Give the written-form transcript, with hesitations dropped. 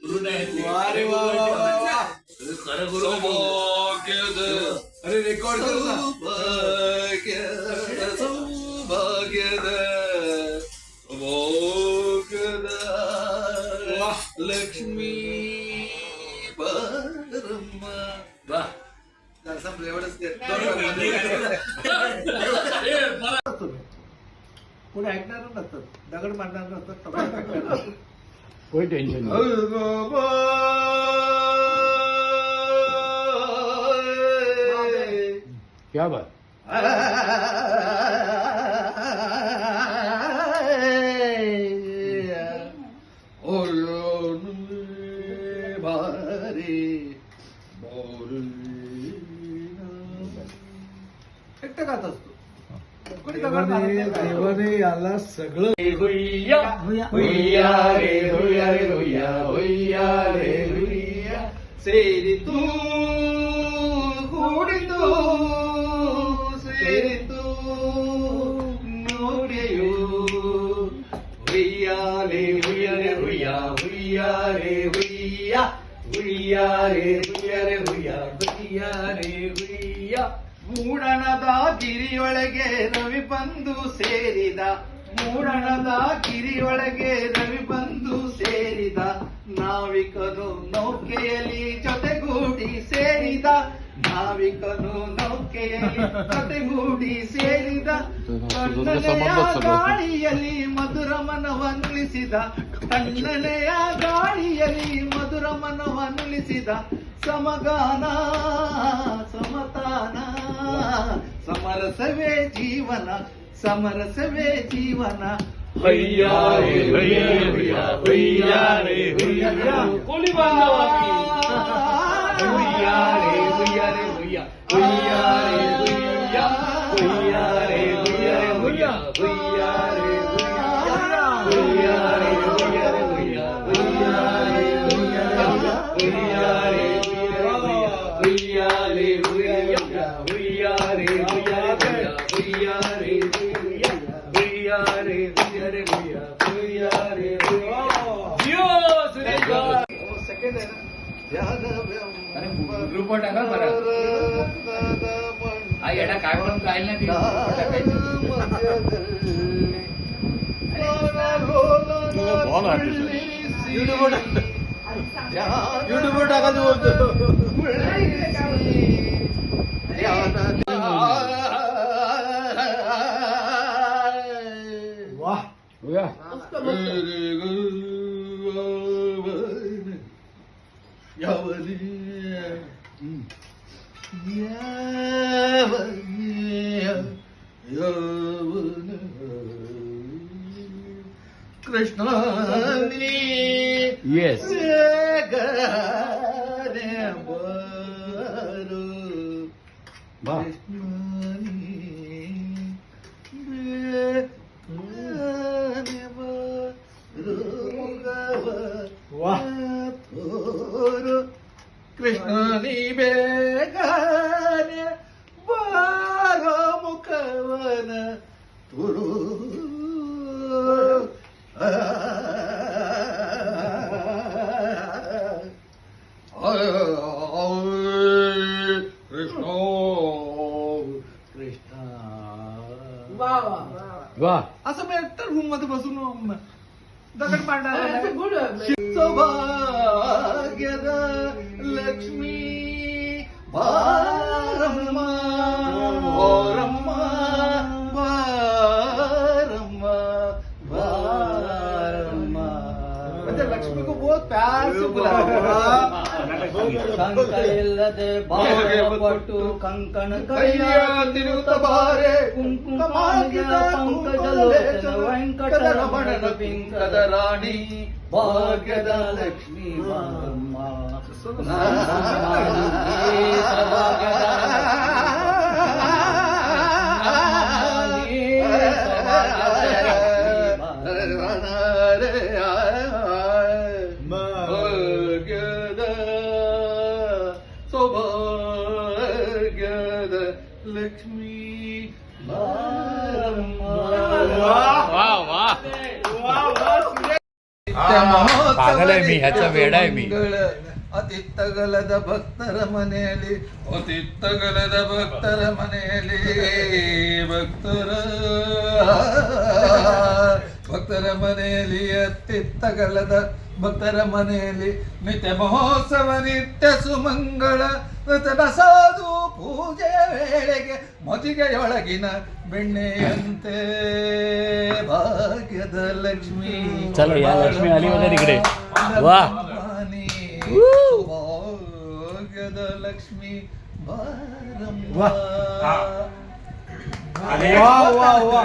अरे वा वा वा वा. अरे रेकॉर्ड कर ना. लक्ष्मी संपलं एवढंच ते. कोणी ऐकणार नसतं, दगड मारणार नसतं. कोई टेंशन नहीं. क्या बात. एकटं गात असतो. देवाने याला सगळं हुय्या हुय्या रे हुय्या रे हुय्या हुय्या रे हुय्या ಸೇರಿತು ಕೂಡಿತು ಸೇರಿತು ನೋಡೆಯು ಹುಯ್ಯಾಲೆ ಹುಯ್ಯರೆ ಹುಯ್ಯ ಹುಯ್ಯಾರೆ ಹುಯ್ಯ ಹುಯ್ಯಾರೆ ಹುಯ್ಯರೆ ಹುಯ್ಯ ಹುಯ್ಯಾರೆ ಹುಯ್ಯ ಮೂಡಣದ ಗಿರಿಯೊಳಗೆ ರವಿ ಬಂದು ಸೇರಿದ ಮೂಡಣದ ಗಿರಿಯೊಳಗೆ ರವಿ ಬಂದು ಸೇರಿದ ನಾವಿಕನು ನೌಕೆಯಲ್ಲಿ ಜೊತೆಗೂಡಿ ಸೇರಿದ ನಾವಿಕನು ನೌಕೆಯಲ್ಲಿ ಜೊತೆಗೂಡಿ ಸೇರಿದ ತಣ್ಣನೆಯ ಗಾಳಿಯಲ್ಲಿ ಮಧುರ ಮನವನ್ನುಳಿಸಿದ ತಣ್ಣನೆಯ ಗಾಳಿಯಲ್ಲಿ ಮಧುರ ಮನವನ್ನುಳಿಸಿದ ಸಮಗಾನ ಸಮತಾನ ಸಮರಸವೇ ಜೀವನ ಸಮರಸವೇ ಜೀವನ ಹುಯ್ಯಾ ರೇ ಹುಯ್ಯಾ ಹುಯ್ಯಾ ಹುಯ್ಯಾ ರೇ ಹುಯ್ಯಾ ಕೋಲಿ ಬಾಂಧವಕಿ ಹುಯ್ಯಾ ರೇ ಹುಯ್ಯಾ ರೇ ಹುಯ್ಯಾ ಹುಯ್ಯಾ ರೇ ಹುಯ್ಯಾ ಹುಯ್ಯಾ ರೇ ಹುಯ್ಯಾ ರೇ ಹುಯ್ಯಾ ಹುಯ್ಯಾ ರೇ ಹುಯ್ಯಾ ರೇ ಹುಯ್ಯಾ ರೇ ಹುಯ್ಯಾ ಹುಯ್ಯಾ ರೇ ಹುಯ್ಯಾ ಹುಯ್ಯಾ ರೇ ಹುಯ್ಯಾ ರೇ ಹುಯ್ಯಾ ಹುಯ್ಯಾ ರೇ ಹುಯ್ಯಾ ಹುಯ್ಯಾ ರೇ ಹುಯ್ಯಾ ರೇ ಹುಯ್ಯಾರೆ ಹುಯ್ಯಾ ಹುಯ್ಯಾರೆ जियो सुरेश सेकंड आहे ना. ग्रुप टाका बरं हा येडा काय म्हणून काय नाही युट्यूबवर टाकायचं बोलतो. वाह हो गया. कृष्ण Yes. वाह. वाह. कृष्णानी बेगाने बार मुखवन तुरु कृष्ण कृष्ण वाह. असं मी एकतर रूम मध्ये बसून दगड मांडणार सौभाग्यद लक्ष्मी बारम्मा बारम्मा बारम्मा बारम्मा म्हणजे लक्ष्मी को बहुत प्यार से बुलाया. ಕಂಕಣಿಲ್ಲದೆ ಬಾಳಪಟ್ಟು ಕಂಕಣ ಕೈಯ ತಿರುತ ಬಾರೆ ಕುಂಕುಮ ಪಂಕಜಲೋಚನ ವೆಂಕಟರಮಣನ ಪಿಂಕದ ರಾಣಿ ಭಾಗ್ಯದ ಲಕ್ಷ್ಮೀ ಬಾರಮ್ಮ ಸೌಭಾಗ್ಯದ ಲಕ್ಷ್ಮೀ वाह वाह. महोत्सव पागल आहे मी, ह्याचा वेडा आहे मी. ಅತಿತ್ತಗಲದ ಭಕ್ತರ ಮನೆಯಲ್ಲಿ ಅತಿತ್ತಗಲದ ಭಕ್ತರ ಮನೆಯಲ್ಲಿ ಭಕ್ತರ ಮನೆಯಲ್ಲಿ ಅತಿತ್ತಗಲದ ಭಕ್ತರ ಮನೆಯಲ್ಲಿ ನಿತ್ಯ ಮಹೋತ್ಸವ ನಿತ್ಯ ಸುಮಂಗಳ ನೃತನ ಸಾಧು ಪೂಜೆ ವೇಳೆಗೆ ಮಜಿಗೆಯೊಳಗಿನ ಬೆಣ್ಣೆಯಂತೆ ಭಾಗ್ಯದ ಲಕ್ಷ್ಮಿ चलो या लक्ष्मी आली बघा तिकडे वा ಭಾಗ್ಯದ ಲಕ್ಷ್ಮಿ ಬಾರಮ್ಮ. ವಾ ವಾ ವಾ